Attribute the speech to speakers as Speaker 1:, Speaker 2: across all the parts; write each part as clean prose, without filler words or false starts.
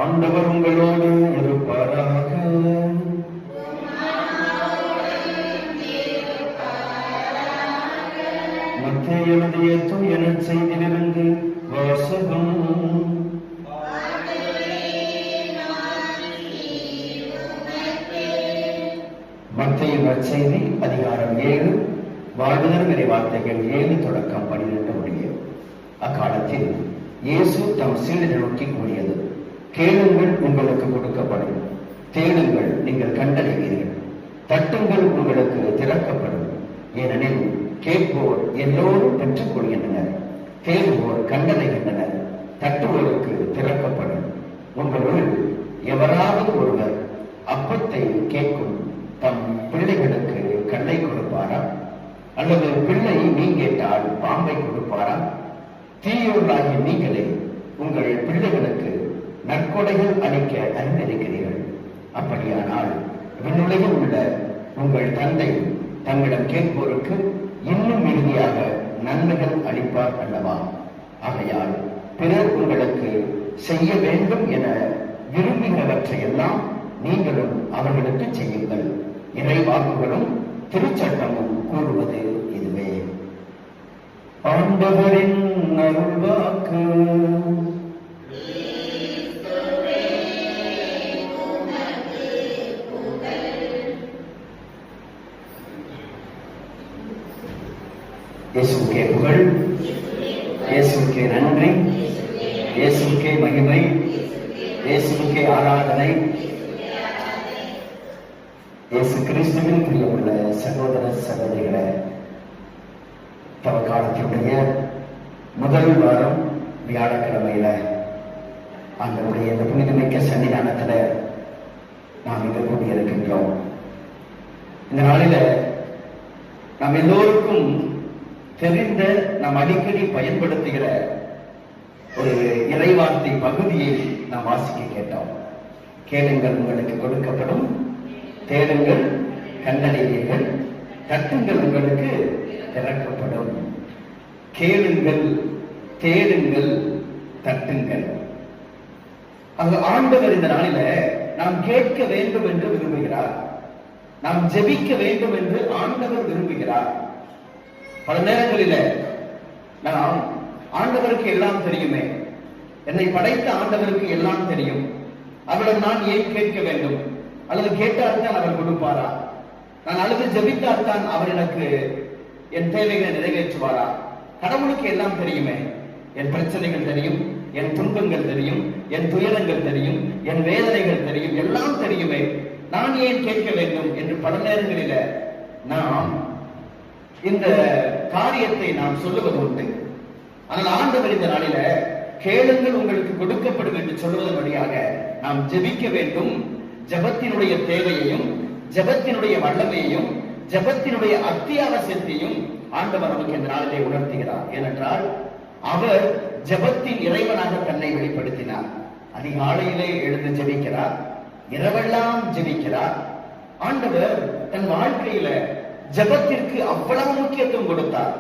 Speaker 1: ஆண்டவர் உங்களோடு இருப்பாராக. மத்தேயு எழுதிய தூய நற்செய்தியிலிருந்து வாசகம். மத்தேயு நற்செய்தி அதிகாரம் 7 வாழ்வுதரும் இறைவார்த்தைகள் 7 தொடக்கம் 12 முடிய. அக்காலத்தில் இயேசு தம் சீடரை நோக்கி கூறியது: கேளுங்கள், உங்களுக்கு கொடுக்கப்படும்; தேடுங்கள், நீங்கள் கண்டடைவீர்கள்; தட்டுங்கள், உங்களுக்கு திறக்கப்படும். ஏனெனில் கேட்போர் எல்லோரும் பெற்றுக் கொள்கின்றனர், தேடுவோர் கண்டடைகின்றனர், தட்டுவோருக்கு திறக்கப்படும். உங்களுள் எவராவது ஒருவர் அப்பத்தை கேட்கும் தம் பிள்ளைகளுக்கு கல்லை கொடுப்பாரா? அல்லது பிள்ளை மீன் கேட்டால் பாம்பை கொடுப்பாரா? தீயோர்களாகிய நீங்களே உங்கள் பிள்ளைகளுக்கு நற்கொடைகள் அளிக்க அறிந்திருக்கிறீர்கள். அப்படியானால் விண்ணுலகில் உள்ள உங்கள் தந்தை தம்மிடம் கேட்போருக்கு இன்னும் மிகுதியாக நன்மைகள் அளிப்பார் அல்லவா? ஆகையால் பிறர் உங்களுக்கு செய்ய வேண்டும் என விரும்புகிறவற்றையெல்லாம் நீங்களும் அவர்களுக்கு செய்யுங்கள். இறைவாக்குகளும் திருச்சட்டமும் கூறுவது இதுவே. ஆண்டவரின் அருள்வாக்கு. இயேசுவுக்கே புகழ், இயேசுவுக்கே நன்றி, இயேசுவுக்கே மகிமை, இயேசுவுக்கே ஆராதனை. இயேசு கிறிஸ்துவின் பிரியமுள்ள சகோதர சகோதரிகளே, தவக்காலத்தினுடைய முதல் வாரம் வியாழக்கிழமையில ஆண்டவருடைய இந்த புனிதமிக்க சன்னிதானத்துல நாம் இங்கு கூடியிருக்கின்றோம். இந்த நாளில நாம் எல்லோருக்கும் தெரிந்த, நாம் அடிக்கடி பயன்படுத்துகிற ஒரு இறைவார்த்தை பகுதியை நாம் வாசிக்க கேட்டோம். கேளுங்கள், உங்களுக்கு கொடுக்கப்படும்; தேடுங்கள், கண்டடைவீர்கள்; தட்டுங்கள், உங்களுக்கு திறக்கப்படும். கேளுங்கள், தேடுங்கள், தட்டுங்கள். அங்கு ஆண்டவர் இந்த நாளில நாம் கேட்க வேண்டும் என்று விரும்புகிறார். நாம் ஜெபிக்க வேண்டும் என்று ஆண்டவர் விரும்புகிறார். பல நேரங்களில நாம் ஆண்டவருக்கு எல்லாம் தெரியுமே, என்னை படைத்த ஆண்டவருக்கு எல்லாம் தெரியும், அவரிடம் நான் ஏன் கேட்க வேண்டும்? அல்லது கேட்டால்தான் அவர் கொடுப்பாரா? நான் அழுது ஜெபித்தால்தான் அவர் எனக்கு என் தேவைகளை நிறைவேற்றுவாரா? கடவுளுக்கு எல்லாம் தெரியுமே, என் பிரச்சனைகள் தெரியும், என் துன்பங்கள் தெரியும், என் துயரங்கள் தெரியும், என் வேதனைகள் தெரியும், எல்லாம் தெரியுமே, நான் ஏன் கேட்க வேண்டும் என்று பல நேரங்களில நாம் இந்த காரியத்தை நாம் சொல்லுவது உண்டு. ஆனால் ஆண்டவர் இந்த நாளில கேளுங்கள், உங்களுக்கு கொடுக்கப்படும் என்று சொல்வதன் வழியாக நாம் ஜெபிக்க வேண்டும். ஜெபத்தினுடைய தேவையையும், ஜெபத்தினுடைய வல்லமையையும், ஜெபத்தினுடைய அத்தியாவசியத்தையும் ஆண்டவர் நமக்கு இந்த நாளிலே உணர்த்துகிறார். ஏனென்றால் அவர் ஜெபத்தின் இறைவனாக தன்னை வெளிப்படுத்தினார். அதிகாலையிலே எழுந்து ஜெபிக்கிறார், இரவெல்லாம் ஜெபிக்கிறார். ஆண்டவர் தன் வாழ்க்கையில ஜெபத்திற்கு அவ்வளவு முக்கியத்துவம் கொடுத்தார்.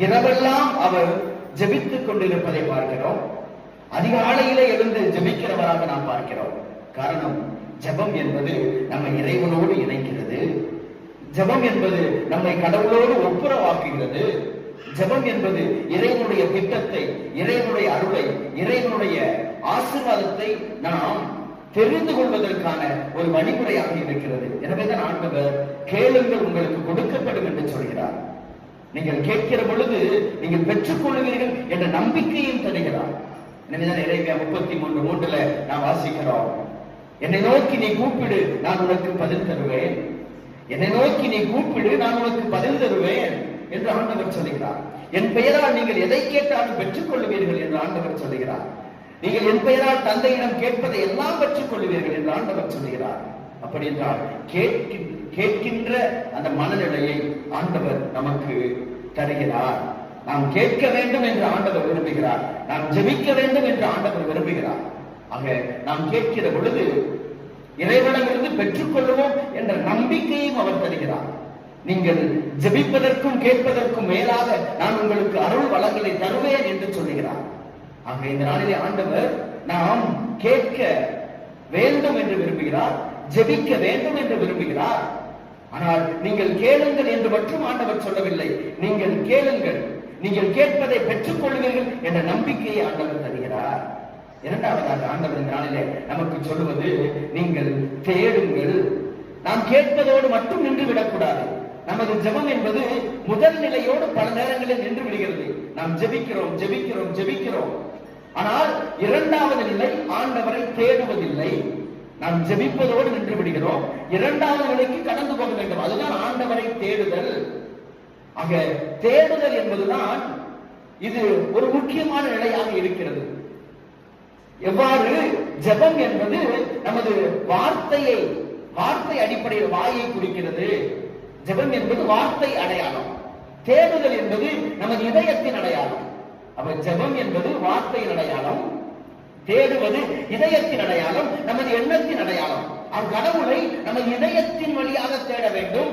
Speaker 1: இரவெல்லாம் அவர் ஜெபித்துக் கொண்டிருப்பதை பார்க்கிறோம். அதிகாலையிலே எழுந்து ஜெபிக்கிறவராக நாம் பார்க்கிறோம். காரணம், ஜெபம் என்பது நம்மை இறைவனோடு இணைக்கிறது. ஜெபம் என்பது நம்மை கடவுளோடு ஒப்புரவாக்குகிறது. ஜெபம் என்பது இறைவனுடைய திட்டத்தை, இறைவனுடைய அருளை, இறைவனுடைய ஆசீர்வாதத்தை நாம் தெரிந்து கொள்வதற்கான ஒரு வழிமுறையாக இருக்கிறது. எனவேதான் ஆண்டவர் கேளுங்கள், உங்களுக்கு கொடுக்கப்படும் என்று சொல்கிறார். நீங்கள் கேட்கிற பொழுது நீங்கள் பெற்றுக் கொள்வீர்கள் என்ற நம்பிக்கையும் தருகிறார். எனவேதான் இறைமையா 33:3 நாம் வாசிக்கிறோம்: என்னை நோக்கி நீ கூப்பிடு, நான் உனக்கு பதில் தருவேன்; என்னை நோக்கி நீ கூப்பிடு, நான் உனக்கு பதில் தருவேன் என்று ஆண்டவர் சொல்லுகிறார். என் பெயரால் நீங்கள் எதை கேட்டாலும் பெற்றுக் கொள்வீர்கள் என்று ஆண்டவர் சொல்லுகிறார். நீங்கள் என் பெயரால் தந்தையிடம் கேட்பதை எல்லாம் பெற்றுக் கொள்வீர்கள் என்று ஆண்டவர் சொல்லுகிறார். அப்படி என்றால் கேட்கின்ற அந்த மனநிலையை ஆண்டவர் நமக்கு தருகிறார். நாம் கேட்க வேண்டும் என்று ஆண்டவர் விரும்புகிறார். நாம் ஜெபிக்க வேண்டும் என்று ஆண்டவர் விரும்புகிறார். ஆக நாம் கேட்கிற பொழுது இறைவனிடமிருந்து பெற்றுக் கொள்வோம் என்ற நம்பிக்கையும் அவர் தருகிறார். நீங்கள் ஜெபிப்பதற்கும் கேட்பதற்கும் மேலாக நான் உங்களுக்கு அருள் வளங்களை தருவேன் என்று சொல்லுகிறார். ஆக இந்த நாளிலே ஆண்டவர் நாம் கேட்க வேண்டும் என்று விரும்புகிறார், ஜெபிக்க வேண்டும் என்று விரும்புகிறார். ஆனால் நீங்கள் கேளுங்கள் என்று மட்டும் ஆண்டவர் சொல்லவில்லை. நீங்கள் கேளுங்கள், நீங்கள் கேட்பதை பெற்றுக் கொள்வீர்கள் என்ற நம்பிக்கையை ஆண்டவர் தருகிறார். இரண்டாவதாக ஆண்டவர் இந்த நாளிலே நமக்கு சொல்லுவது, நீங்கள் தேடுங்கள். நாம் கேட்பதோடு மட்டும் நின்று விடக்கூடாது. நமது ஜெபம் என்பது முதல் நிலையோடு பல நேரங்களில் நின்று விடுகிறது. நாம் ஜெபிக்கிறோம் ஜெபிக்கிறோம் ஜெபிக்கிறோம், ஆனால் இரண்டாவது நிலை ஆண்டவரை தேடுவதில்லை. நாம் ஜெபிப்பதோடு நின்று விடுகிறோம், இரண்டாவது நிலைக்கு கடந்து போக வேண்டும். அதுதான் ஆண்டவரை தேடுதல். ஆக தேடுதல் என்பதுதான் இது ஒரு முக்கியமான நிலையாக இருக்கிறது. எவ்வாறு ஜெபம் என்பது நமது வார்த்தை அடிப்படையில் வாயை குறிக்கிறது. ஜெபம் என்பது வார்த்தை அடையாளம், தேடுதல் என்பது நமது இதயத்தின் அடையாளம். அப்ப ஜெபம் என்பது வார்த்தையின் அடையாளம், தேடுவது இதயத்தின் அடையாளம், நமது எண்ணத்தின் அடையாளம். கடவுளை நமது இதயத்தின் வழியாக தேட வேண்டும்.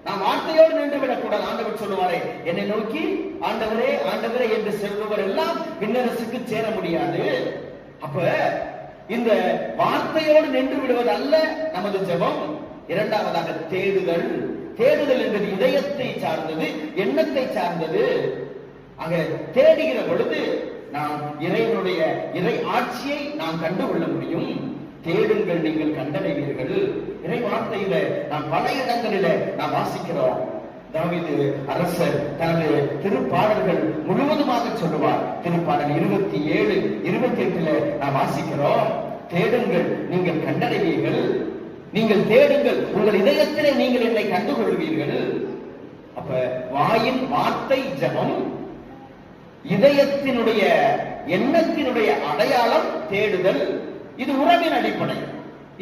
Speaker 1: நாம் வார்த்தையோடு நின்று விடக்கூடாது. ஆண்டவர் சொல்லுவாரே, என்னை நோக்கி ஆண்டவரே ஆண்டவரே என்று சொல்லுவர் எல்லாம் விண்ணரசுக்கு சேர முடியாது. அப்ப இந்த வார்த்தையோடு நின்று விடுவது அல்ல நமது ஜெபம். இரண்டாவதாக தேடுதல். தேடுதல் என்பது இதயத்தை சார்ந்தது, எண்ணத்தை சார்ந்தது. ஆக தேடுகிற பொழுது நாம் இறைவனுடைய இறை ஆட்சியை நாம் கண்டுகொள்ள முடியும். தேடுங்கள் நீங்கள் கண்டடைவீர்கள். இறை வார்த்தையில நாம் பல இடங்களில நாம் வாசிக்கிறோம். தாவீது அரசர் தனது திருப்பாடல்கள் முழுவதுமாக சொல்லுவார். திருப்பாடல் 27, 28 நாம் வாசிக்கிறோம், தேடுங்கள் நீங்கள் கண்டடைவீர்கள், நீங்கள் தேடுங்கள் உங்கள் இதயத்திலே நீங்கள் என்னை கண்டுகொள்வீர்கள். அப்ப வாயின் வார்த்தை ஜெபம், இதயத்தினுடைய எண்ணத்தினுடைய அடையாளம் தேடுதல். இது உறவின் அடிப்படை,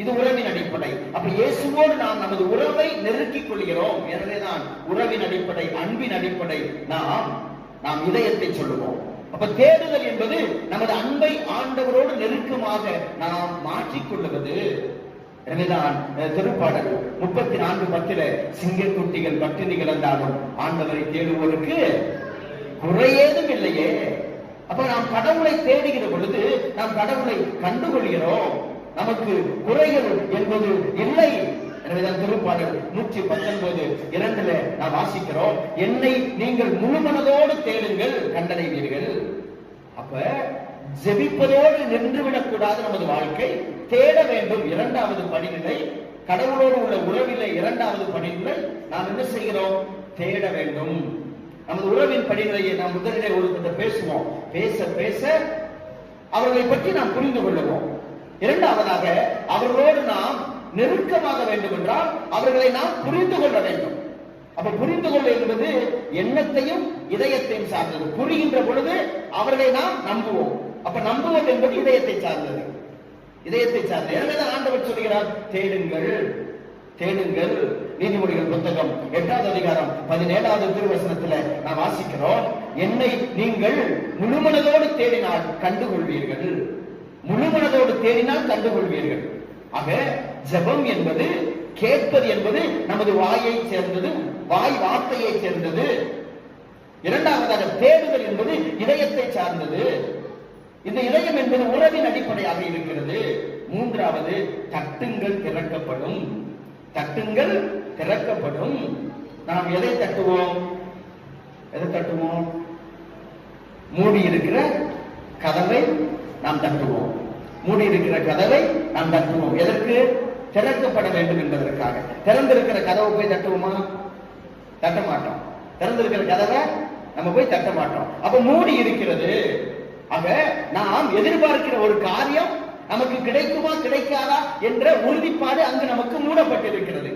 Speaker 1: இது உறவின் அடிப்படை. அப்ப இயேசுவோடு நாம் நமது உறவை நெருக்கிக் கொள்கிறோம். எனவேதான் உறவின் அடிப்படை, அன்பின் அடிப்படை நாம் இதயத்தை சொல்லுவோம். அப்ப தேடுதல் என்பது நமது அன்பை ஆண்டவரோடு நெருக்கமாக நாம் மாற்றிக் கொள்ளுவது. எனவேதான் திருப்பாடல் 34:10 சிங்கக்குட்டிகள் பட்டினி கிடந்தாலும் ஆண்டவரை தேடுவோருக்கு குறையேதும் இல்லையே. அப்ப நாம் கடவுளை தேடுகிற பொழுது நாம் கடவுளை கண்டுகொள்கிறோம், நமக்கு குறைகள் என்பது இல்லை. எனவேதான் திருப்பாடல் 119:2 நாம் வாசிக்கிறோம், என்னை நீங்கள் முழுமனதோடு தேடுங்கள் கண்டடைவீர்கள். அப்ப ஜெபிப்பதோடு நின்றுவிடக் கூடாது நமது வாழ்க்கை, தேட வேண்டும். இரண்டாவது படிநிலை, கடவுளோடு உள்ள உறவிலே இரண்டாவது படிநிலை நாம் என்ன செய்கிறோம்? தேட வேண்டும். நமது உறவின் படிநிலையை நாம் முதலிலே ஒரு பேசுவோம், பேச பேச அவர்களை பற்றி நாம் புரிந்து கொள்ளுவோம். இரண்டாவதாக அவர்களோடு நாம் நெருக்கமாக வேண்டும் என்றால் அவர்களை நாம் புரிந்து கொள்ள வேண்டும். அப்ப புரிந்து கொள்ள என்பது எண்ணத்தையும் இதயத்தையும் சார்ந்தது. புரிகின்ற பொழுது அவர்களை நாம் நம்புவோம். அப்ப நம்புவது என்பது இதயத்தை சார்ந்தது, இதயத்தை சார்ந்தது. எனவே ஆண்டவர் சொல்கிறார், தேடுங்கள் தேடுங்கள். நீதிமொழிகள் புத்தகம் 8வது அதிகாரம் 17வது திருவசனத்துல நாம் வாசிக்கிறோம், என்னை நீங்கள் முழுமனதோடு தேடினால் கண்டுகொள்வீர்கள். முழுமனதோடு தேடினால் கண்டுகொள்வீர்கள். ஆக ஜெபம் என்பது, கேட்பது என்பது நமது வாயை சேர்ந்தது, வாய் வார்த்தையை சேர்ந்தது. இரண்டாவதாக தேடுதல் என்பது இதயத்தை சார்ந்தது. இந்த இதயம் என்பது உறவின் அடிப்படையாக இருக்கிறது. மூன்றாவது, தட்டுங்கள் திறக்கப்படும். தட்டுங்கள் திறக்கப்படும். நாம் எதை தட்டுவோம்? எதை தட்டுவோம்? மூடி இருக்கிற கதவை நாம் தட்டுவோம். மூடி இருக்கிற கதவை நாம் தட்டுவோம். எதற்கு? திறக்கப்பட வேண்டும் என்பதற்காக. திறந்திருக்கிற கதவை போய் தட்டுவோமா? தட்ட மாட்டோம். திறந்திருக்கிற கதவை நம்ம போய் தட்ட மாட்டோம். அப்ப மூடி இருக்கிறது. ஆக நாம் எதிர்பார்க்கிற ஒரு காரியம் நமக்கு கிடைக்குமா கிடைக்காதா என்ற உறுதிப்பாடு அங்கு நமக்கு மூடப்பட்டிருக்கிறது.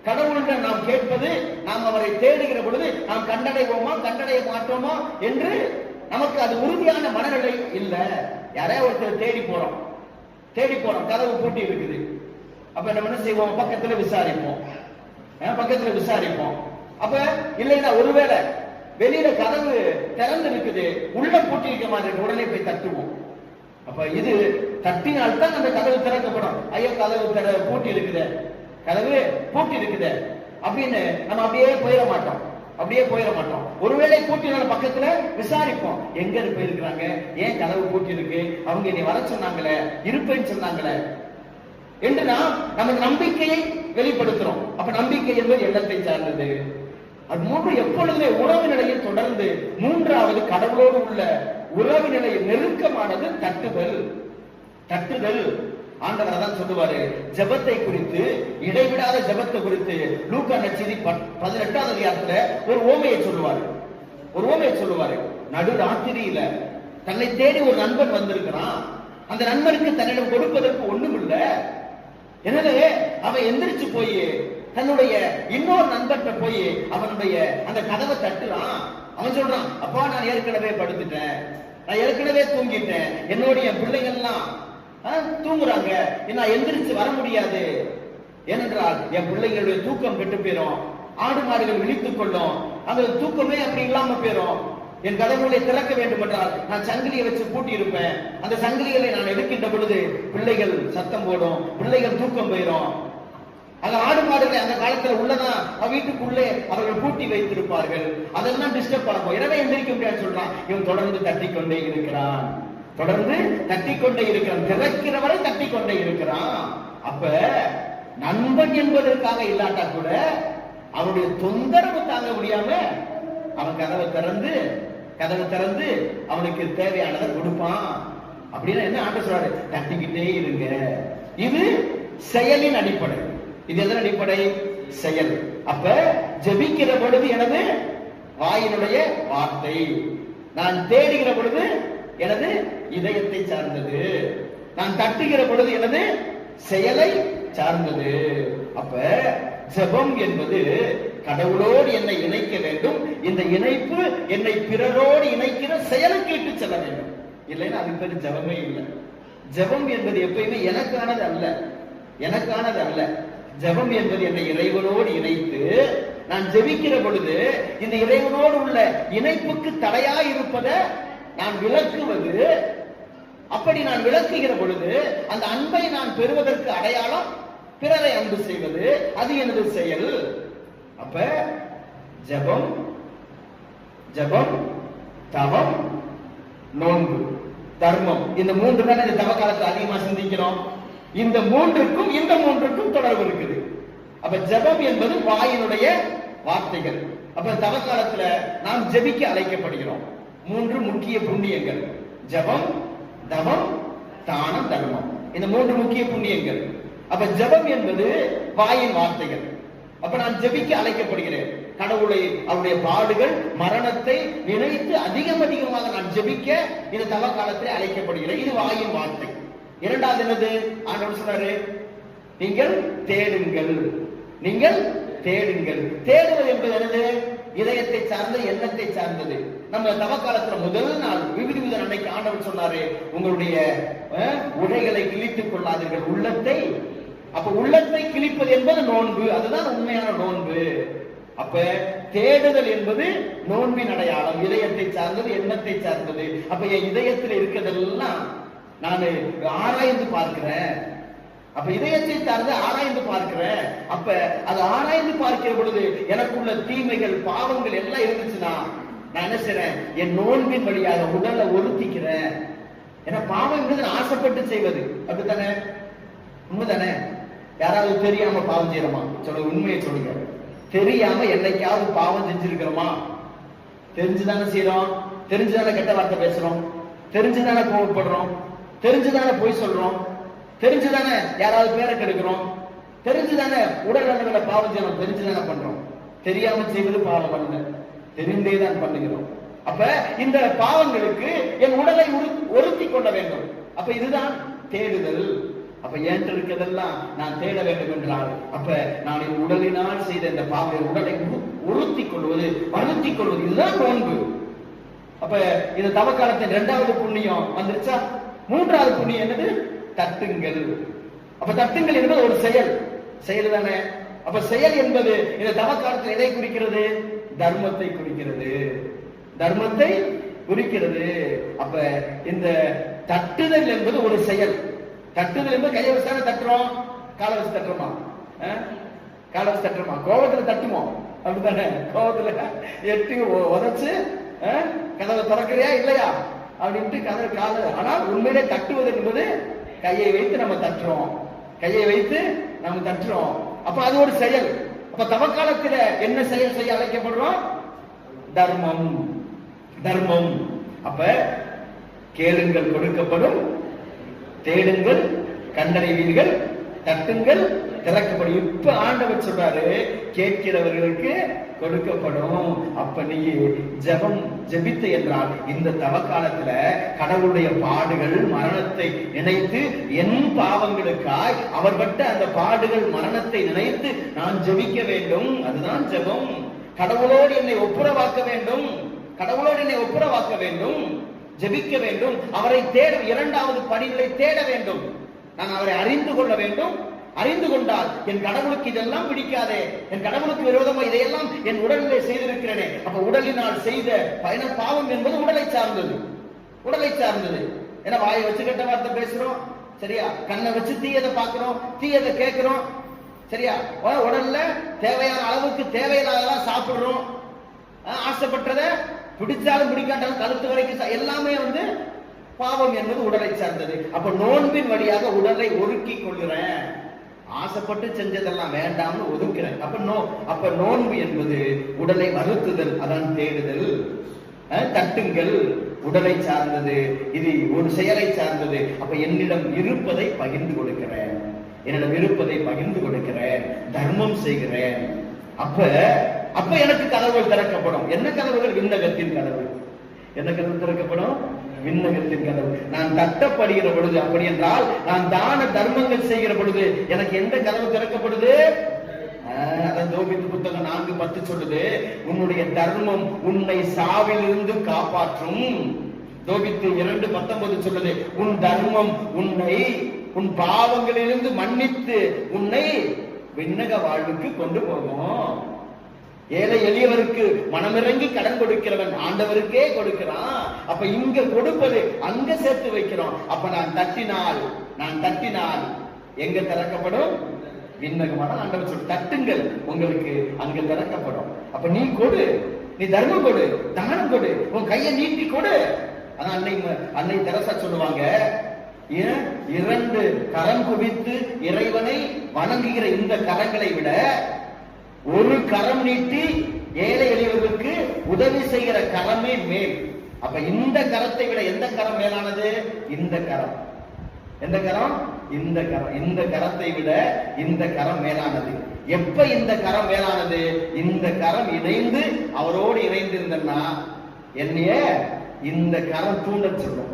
Speaker 1: கடவுளிடம் நாம் கேட்பது, நாம் அவரை தேடுகிற பொழுது நாம் கண்டடைவோமா கண்டடைய மாட்டோமா என்று நமக்கு அது உறுதியான மனநிலை இல்லை. யாரையா ஒருத்தர் தேடி போறோம், கதவு பூட்டி இருக்குது. அப்ப நம்ம என்ன செய்வோம்? பக்கத்துல விசாரிப்போம். அப்ப இல்லைன்னா ஒருவேளை வெளியில கதவு திறந்து இருக்குது, உள்ள பூட்டி இருக்க மாதிரி உடனே போய் தட்டுவோம். அப்ப இது தட்டினால்தான் அந்த கதவு திறக்கப்படும். ஐயோ கதவு பூட்டி இருக்குது, கதவு பூட்டி இருக்குது அப்படின்னு நம்ம அப்படியே போயிட மாட்டோம். அப்படியே போயிட மாட்டோம். ஒருவேளை பூட்டினால பக்கத்துல விசாரிப்போம், எங்க போயிருக்கிறாங்க, ஏன் கதவு பூட்டி இருக்கு, அவங்க என்னை வர சொன்னாங்களே, இருப்பேன்னு சொன்னாங்களே என்று நாம் நமது நம்பிக்கையை வெளிப்படுத்துறோம். அப்ப நம்பிக்கை என்பது எண்ணத்தை சார்ந்தது. அது மூன்று எப்பொழுதுமே உறவு நிலையில் தொடர்ந்து மூன்றாவது கடவுளோடு உள்ள உறவு நிலையில் நெருக்கமானது தட்டுதல். தட்டுதல் ஆண்டவர் தான் சொல்லுவாரு. ஜெபத்தை குறித்து, இடைவிடாத ஜெபத்தை குறித்து லூக்கா நற்செய்தி 18வது அதிகாரத்துல ஒரு ஓமையை சொல்லுவாரு. ஒரு ஓமையை சொல்லுவாரு. நடு ராத்திரியில தன்னை தேடி ஒரு நண்பன் வந்திருக்கிறான். அந்த நண்பனுக்கு தன்னிடம் கொடுப்பதற்கு ஒண்ணும் இல்ல. எனவே அவன் எந்திரிச்சு போய் தன்னுடைய இன்னொரு நண்பர்கிட்ட போய் அவனுடைய அந்த கதவை தட்டுறான். அவன் சொல்றான், அப்பா நான் ஏற்கனவே படுத்துட்டேன், நான் ஏற்கனவே தூங்கிட்டேன், என்னுடைய பிள்ளைகள்லாம் தூங்குறாங்க, நான் எந்திரிச்சு வர முடியாது. ஏனென்றால் என் பிள்ளைகளுடைய தூக்கம் கெட்டு போயிரும், ஆடு மாடுகள் விழித்துக் கொள்ளும், அந்த தூக்கமே அப்படி இல்லாம போயிரும். என் கதவுகளை திறக்க வேண்டும் என்றால் நான் சங்கிலியை வச்சு பூட்டி இருப்பேன். அந்த சங்கிலிகளை நான் எடுக்கின்ற பொழுது பிள்ளைகள் சத்தம் போடும், பிள்ளைகள் தூக்கம் போயிடும். அந்த ஆடு மாடுகளை அந்த காலத்துல உள்ளதான் வீட்டுக்குள்ளே அவர்கள் பூட்டி வைத்திருப்பார்கள். அதெல்லாம் டிஸ்டர்ப் ஆகும். எனவே எந்திரிக்க முடியாது சொல்றான். இவன் தொடர்ந்து தட்டிக்கொண்டே இருக்கிறான், தொடர்ந்து தட்டிக்கொண்டே இருக்கிறான், திறக்கிறவரை தட்டிக்கொண்டே இருக்கிறான். அப்ப நண்பன் என்பதற்காக இல்லாட்டா கூட அவனுடைய தொந்தரவு தாங்க முடியாம அவன் கதவை திறந்து அவனுக்கு தேவையானதை கொடுப்பான். அப்படின்னா என்ன ஆண்டவர் சொல்றாரு, தட்டிக்கிட்டே இருங்க. இது செயலின் அடிப்படை. இது எதன் அடிப்படை? செயல். அப்ப ஜெபிக்கிற பொழுது எனது வாயினுடைய வார்த்தை, நான் தேடுகிற பொழுது எனது இதயத்தை சார்ந்தது, நான் தட்டுகிற பொழுது எனது செயலை சார்ந்தது. அப்ப ஜெபம் என்பது கடவுளோடு என்னை இணைக்க வேண்டும். இந்த இணைப்பு என்னை பிறரோடு இணைக்கிற செயலுக்கு இட்டு செல்ல வேண்டும். இல்லைன்னா அதுக்கு பேரு ஜெபமே இல்லை. ஜெபம் என்பது எப்பயுமே எனக்கானது அல்ல, எனக்கானது அல்ல. ஜெபம் என்பது என்னை இறைவனோடு இணைத்து நான் ஜெபிக்கிற பொழுது இந்த இறைவனோடு உள்ள இணைப்புக்கு தடையா இருப்பதை நான் விளக்குவது. அப்படி நான் விளக்குகிற பொழுது அந்த அன்பை நான் பெறுவதற்கு அடையாளம் பிறரை அன்பு செய்வது, அது எனது செயல். அப்ப ஜெபம், தவம், நோன்பு, தர்மம், இந்த மூன்று தான் இந்த தவ காலத்தில் அதிகமா சிந்திக்கிறோம். இந்த மூன்றுக்கும் தொடர்பு இருக்குது. அப்ப ஜெபம் என்பது வாயினுடைய வார்த்தைகள். அப்ப தவ காலத்துல நாம் ஜெபிக்க அழைக்கப்படுகிறோம். மூன்று முக்கிய புண்ணியங்கள்: ஜெபம், தவம், தானம், தர்மம். இந்த மூன்று முக்கிய புண்ணியங்கள். அப்ப ஜெபம் என்பது வாயின் வார்த்தைகள். அப்ப நான் ஜெபிக்க அழைக்கப்படுகிறேன். கடவுளை, அவருடைய பாடுகள், மரணத்தை நினைத்து அதிகமாக நான் ஜெபிக்க இந்த தவ காலத்திலே அழைக்கப்படுகிறேன். இது வாயின் வார்த்தை. இரண்டாவது என்னது? ஆண்டவர் சொன்னாரு, நீங்கள் தேடுங்கள், நீங்கள் தேடுங்கள். தேடுவது என்பது என்னது? இதயத்தை சார்ந்த, எண்ணத்தை சார்ந்தது. நம்ம தவ காலத்துல முதல் நாள் விவிதி அன்னைக்கு ஆண்டவர் சொன்னாரு, உங்களுடைய உடைகளை கிழித்துக் கொள்ளாதீர்கள், உள்ளத்தை. அப்ப உள்ளத்தை கிழிப்பது என்பது நோன்பு. அதுதான் உண்மையான நோன்பு. அப்ப தேடுதல் என்பது நோன்பின் அடையாளம். இதயத்தை சார்ந்தது, எண்ணத்தை சார்ந்தது. அப்ப என் இதயத்தில் இருக்கிறதெல்லாம் நான் ஆராய்ந்து பார்க்கிறேன். அப்ப இதயத்தை சார்ந்து ஆராய்ந்து பார்க்கிறேன். அப்ப அது ஆராய்ந்து பார்க்கிற பொழுது எனக்குள்ள தீமைகள், பாவங்கள் எல்லாம் இருந்துச்சுன்னா நான் என்ன செய்றேன்? என் நோன்பின் வழியாக உடலை ஒருத்திக்கிறேன். ஏன்னா பாவம் என்பது ஆசைப்பட்டு செய்வது. அப்படித்தானே? உண்மைதானே? யாராவது தெரியாம பாவம் செய்யறோமா? சொல்லுங்க, உண்மையை சொல்லுங்க. தெரியாம என்னைக்காவது பாவம் செஞ்சிருக்கிறோமா? தெரிஞ்சுதானே செய்யறோம், தெரிஞ்சுதானே கெட்ட வார்த்தை பேசுறோம், தெரிஞ்சுதானே கோவப்படுறோம், தெரிஞ்சுதானே பொய் சொல்றோம், தெரிஞ்சுதானே யாராவது பேரை கெடுக்கிறோம், தெரிஞ்சுதானே உடல் நலங்களை பாவம் செய்யறோம், தெரிஞ்சுதானே பண்றோம். தெரியாம செய்வது பாவம் அல்ல, தெரிந்தேதான் பண்ணுகிறோம். அப்ப இந்த பாவங்களுக்கு என் உடலை ஒருத்தி கொள்ள வேண்டும். அப்ப இதுதான் தேடுதல். அப்ப ஏன் இருக்கிறதெல்லாம் நான் தேட வேண்டும் என்றால், அப்ப நான் என் உடலினால் செய்த இந்த பாவ உடலை உறுத்தி கொள்வது, வருத்தி கொள்வது, இதுதான் நோன்பு. அப்ப இந்த தவ காலத்தின் இரண்டாவது புண்ணியம் வந்துருச்சா? மூன்றாவது புண்ணியம் என்னது? தட்டுங்கள். அப்ப தட்டுங்கள் என்பது ஒரு செயல் தானே? அப்ப செயல் என்பது இந்த தவ காலத்தில் எதை குறிக்கிறது? தர்மத்தை குறிக்கிறது, தர்மத்தை குறிக்கிறது. அப்ப இந்த தட்டுதல் என்பது ஒரு செயல். தட்டுதல் என்பது கையை வச்சு தட்டுறோம், காலை வச்சு தட்டுறோமா? காலை வச்சு தட்டுறோமா? கோபத்துல தட்டுமோ? அப்படித்தானே? கோபத்துல எட்டி உதச்சு கதவை திறக்கிறியா இல்லையா அப்படின்ட்டு கதவை கால. ஆனால் உண்மையிலே தட்டுவது என்பது கையை வைத்து நம்ம தட்டுறோம், கையை வைத்து நம்ம தட்டுறோம். அப்ப அது ஒரு செயல். அப்ப தவக்காலத்துல என்ன செயல் செய்ய அழைக்கப்படுறோம்? தர்மம். தர்மம். அப்ப கேளுங்கள் கொடுக்கப்படும், தேடுங்கள் கண்டடைவீர்கள், தட்டுங்கள் திறக்கப்படும். இப்ப ஆண்டவர் சொல்றாரு கேட்கிறவர்களுக்கு கொடுக்கப்படும். அப்ப நீ ஜெபித்து என்றால் இந்த தவக்காலத்துல கடவுளுடைய பாடுகள் மரணத்தை நினைத்து என் பாவங்களுக்காய் அவர் பட்ட அந்த பாடுகள் மரணத்தை நினைத்து நான் ஜெபிக்க வேண்டும். அதுதான் ஜெபம். கடவுளோடு என்னை ஒப்புரவாக்க வேண்டும், கடவுளோடு என்னை ஒப்புரவாக்க வேண்டும், ஜெபிக்க வேண்டும், அவரை தேட, இரண்டாவது படிகளை தேட வேண்டும். நான் அவரை அறிந்து கொள்ள வேண்டும். அறிந்து கொண்டால் என் கடவுளுக்கு இதெல்லாம் பிடிக்காதே, என் கடவுளுக்கு விரோதமாக இதையெல்லாம் என் உடலிலே செய்திருக்கிறேனே. அப்ப உடலினால் செய்த பயண பாவம் என்பது உடலை சார்ந்தது, உடலை சார்ந்தது. ஏன்னா வாயை வச்சு கெட்ட வார்த்தை பேசுறோம், சரியா? கண்ணை வச்சு தீயதை பார்க்கிறோம், தீயதை கேட்கிறோம், சரியா? உடல்ல தேவையான அளவுக்கு தேவையில்லாதெல்லாம் சாப்பிடுறோம், ஆசைப்பட்டத பிடிச்சாலும் பிடிக்காட்டாலும் கழுத்து வரைக்கும் எல்லாமே பாவம் என்பது உடலை சார்ந்தது. அப்ப நோன்பின் வழியாக உடலை ஒடுக்கி கொள்கிறேன், ஆசைப்பட்டு செஞ்சதெல்லாம் வேண்டாம்னு ஒதுக்கிறேன். அப்ப நோன்பு என்பது உடலை வருத்துதல், அதான் தேடுதல். தட்டுங்கள் உடலை சார்ந்தது, இது ஒரு செயலை சார்ந்தது. அப்ப என்னிடம் இருப்பதை பகிர்ந்து கொடுக்கிறேன், என்னிடம் இருப்பதை பகிர்ந்து கொடுக்கிறேன், தர்மம் செய்கிறேன். அப்ப எனக்கு கதவுகள் திறக்கப்படும். என்ன கதவுகள்? விண்ணகத்தின் கதவு. என்ன கதவு திறக்கப்படும்? விண்ணகத்தின் கதவு. நான் தட்டப்படுகிற பொழுது, அப்படி என்றால் நான் தான தர்மங்கள் செய்கிற பொழுது எனக்கு எந்த கதவு திறக்கப்படுது? அதான் தோபித்து புத்தகம் 4:10 சொல்லுது, உன்னுடைய தர்மம் உன்னை சாவிலிருந்து காப்பாற்றும். தோபித்து 2:19 சொல்லுது, உன் தர்மம் உன்னை உன் பாவங்களிலிருந்து மன்னித்து உன்னை விண்ணக வாழ்வுக்கு கொண்டு போகும். ஏழை எளியவருக்கு மனமிறங்கி கடன் கொடுக்கிறவன் ஆண்டவருக்கே கொடுக்கிறான். அப்ப இங்க கொடுப்பது அங்க சேர்த்து வைக்கிறோம். அப்ப நான் தட்டினால் எங்க திறக்கப்படும்? விண்ணகமான ஆண்டவர் சொல், தட்டுங்கள் உங்களுக்கு அங்க திறக்கப்படும். அப்ப நீ கொடு, நீ தர்மம் கொடு, தானம் கொடு, உன் கையை நீட்டி கொடு. அதான் அன்னை தெரசா சொல்லுவாங்க, 2 கரம் குவித்து இறைவனை வணங்குகிற இந்த கரங்களை விட ஒரு கரம் நீட்டி ஏழை எளியவர்களுக்கு உதவி செய்கிற கரமே மேல். அப்ப இந்த கரத்தை விட எந்த கரம் மேலானது? இந்த கரம். எந்த கரம்? இந்த கரம். இந்த கரத்தை விட இந்த கரம் மேலானது. எப்ப இந்த கரம் மேலானது? இந்த கரம் இணைந்து அவரோடு இணைந்திருந்தா என்னைய இந்த கரம் தூண்ட சொல்லும்,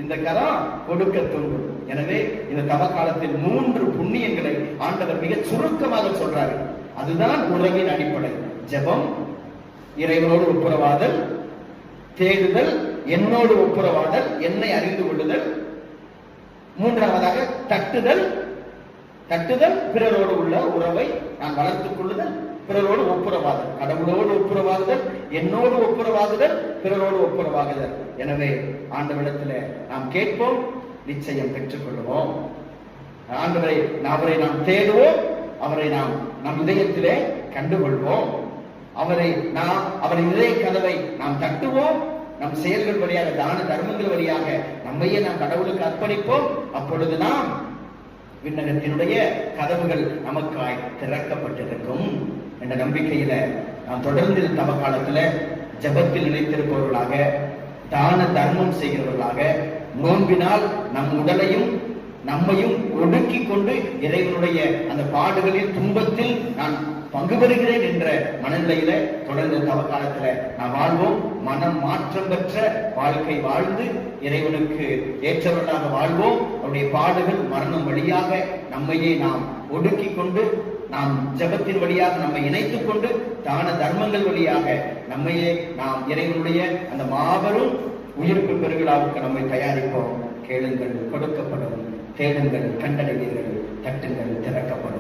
Speaker 1: இந்த கரம் கொடுக்க தூண்டும். எனவே இந்த தவக்காலத்தில் 3 புண்ணியங்களை ஆண்டவர் மிக சுருக்கமாக சொல்றாரு. அதுதான் உறவின் அடிப்படை. ஜெபம், இறைவனோடு ஒப்புரவாதல், தேடுதல், என்னோடு ஒப்புரவாதல், என்னை அறிந்து கொள்ளுதல், மூன்றாவதாக தட்டுதல். பிறரோடு உள்ள உறவை நான் வளர்த்துக் கொள்ளுதல், பிறரோடு ஒப்புரவாதல், கடவுளோடு ஒப்புரவாகுதல், என்னோடு ஒப்புரவாகுதல், பிறரோடு ஒப்புரவாகுதல். எனவே ஆண்டவரிடத்தில் நாம் கேட்போம், நிச்சயம் பெற்றுக் கொள்வோம். அவரை நாம் தேடுவோம், அவரை நாம் நம் இதயத்திலே கண்டுகொள்வோம், அவரை இதய கதவை நாம் தட்டுவோம். நம் செயல்கள் வழியாக, தான தர்மங்கள் வழியாக நம்மையே நாம் கடவுளுக்கு அர்ப்பணிப்போம். அப்பொழுது நாம் விண்ணகத்தினுடைய கதவுகள் நமக்காய் திறக்கப்பட்டிருக்கும் என்ற நம்பிக்கையில நாம் தொடர்ந்து தவக்காலத்துல ஜபத்தில் நிலைத்திருப்பவர்களாக, தான தர்மம் செய்கிறவர்களாக, நோன்பினால் நம் உடலையும் நம்மையும் ஒடுக்கி கொண்டு இறைவனுடைய அந்த பாடுகளில் துன்பத்தில் நான் பங்கு பெறுகிறேன் என்ற மனநிலையில தொடர்ந்து தவக்காலத்துல நாம் வாழ்வோம். மனம் மாற்றம் பெற்ற வாழ்க்கை வாழ்ந்து இறைவனுக்கு ஏற்றவர்களாக வாழ்வோம். அவருடைய பாடுகள் மரணம் வழியாக நம்மையே நாம் ஒடுக்கி கொண்டு, நாம் ஜபத்தின் வழியாக நம்மை இணைத்துக் கொண்டு, தான தர்மங்கள் வழியாக நம்மையே நாம் இறைவனுடைய அந்த மாபெரும் உயிர்ப்பு பெருவிழாவுக்கு நம்மை தயாரிப்போம். கேளுங்கள் கொடுக்கப்படும், தேடுங்கள் கண்டடைவீர்கள், தட்டுங்கள் திறக்கப்படும்.